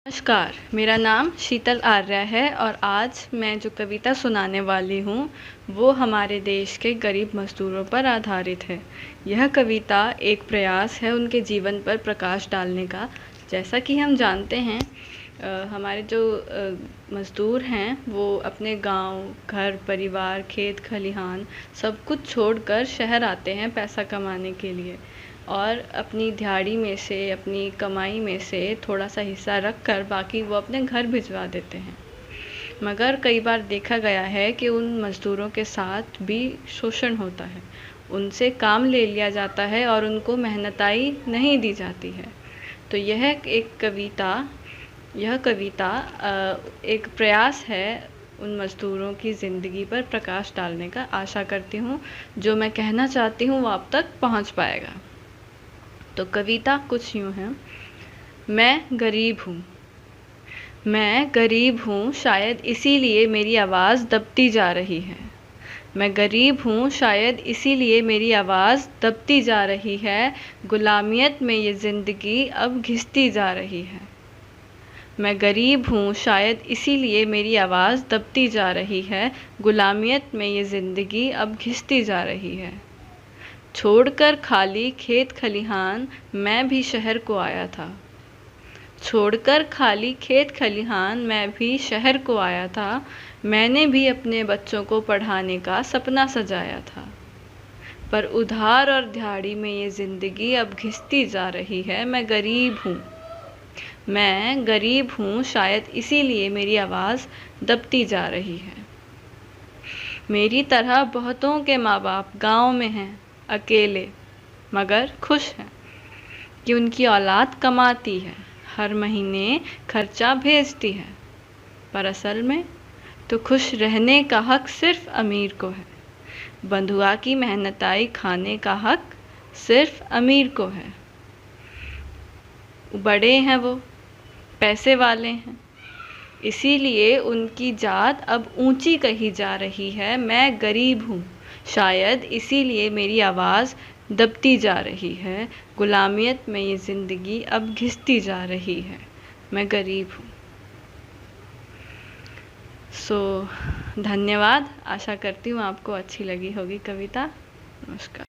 नमस्कार, मेरा नाम शीतल आर्य है और आज मैं जो कविता सुनाने वाली हूँ वो हमारे देश के गरीब मज़दूरों पर आधारित है। यह कविता एक प्रयास है उनके जीवन पर प्रकाश डालने का। जैसा कि हम जानते हैं हमारे जो मज़दूर हैं वो अपने गांव, घर, परिवार, खेत खलिहान सब कुछ छोड़कर शहर आते हैं पैसा कमाने के लिए और अपनी दिहाड़ी में से, अपनी कमाई में से थोड़ा सा हिस्सा रख कर बाकी वो अपने घर भिजवा देते हैं। मगर कई बार देखा गया है कि उन मज़दूरों के साथ भी शोषण होता है, उनसे काम ले लिया जाता है और उनको मेहनताई नहीं दी जाती है। तो यह कविता एक प्रयास है उन मज़दूरों की ज़िंदगी पर प्रकाश डालने का। आशा करती हूँ जो मैं कहना चाहती हूँ वो आप तक पहुँच पाएगा। तो कविता कुछ यूँ है। मैं गरीब हूँ शायद इसीलिए मेरी आवाज़ दबती जा रही है। मैं गरीब हूँ शायद इसीलिए मेरी आवाज़ दबती जा रही है। गुलामियत में ये ज़िंदगी अब घिसती जा रही है। मैं गरीब हूँ शायद इसीलिए मेरी आवाज़ दबती जा रही है। गुलामियत में ये ज़िंदगी अब घिसती जा रही है। छोड़कर खाली खेत खलिहान मैं भी शहर को आया था। छोड़कर खाली खेत खलिहान मैं भी शहर को आया था। मैंने भी अपने बच्चों को पढ़ाने का सपना सजाया था। पर उधार और दिहाड़ी में ये ज़िंदगी अब घिसती जा रही है। मैं गरीब हूँ शायद इसीलिए मेरी आवाज़ दबती जा रही है। मेरी तरह बहुतों के माँ बाप गाँव में हैं, अकेले मगर खुश हैं कि उनकी औलाद कमाती है, हर महीने खर्चा भेजती है। पर असल में तो खुश रहने का हक सिर्फ अमीर को है। बंधुआ की मेहनताई खाने का हक सिर्फ अमीर को है। बड़े हैं वो, पैसे वाले हैं, इसीलिए उनकी जात अब ऊंची कही जा रही है। मैं गरीब हूँ शायद इसीलिए मेरी आवाज़ दबती जा रही है। गुलामियत में ये ज़िंदगी अब घिसती जा रही है। मैं गरीब हूँ। धन्यवाद। आशा करती हूँ आपको अच्छी लगी होगी कविता। नमस्कार।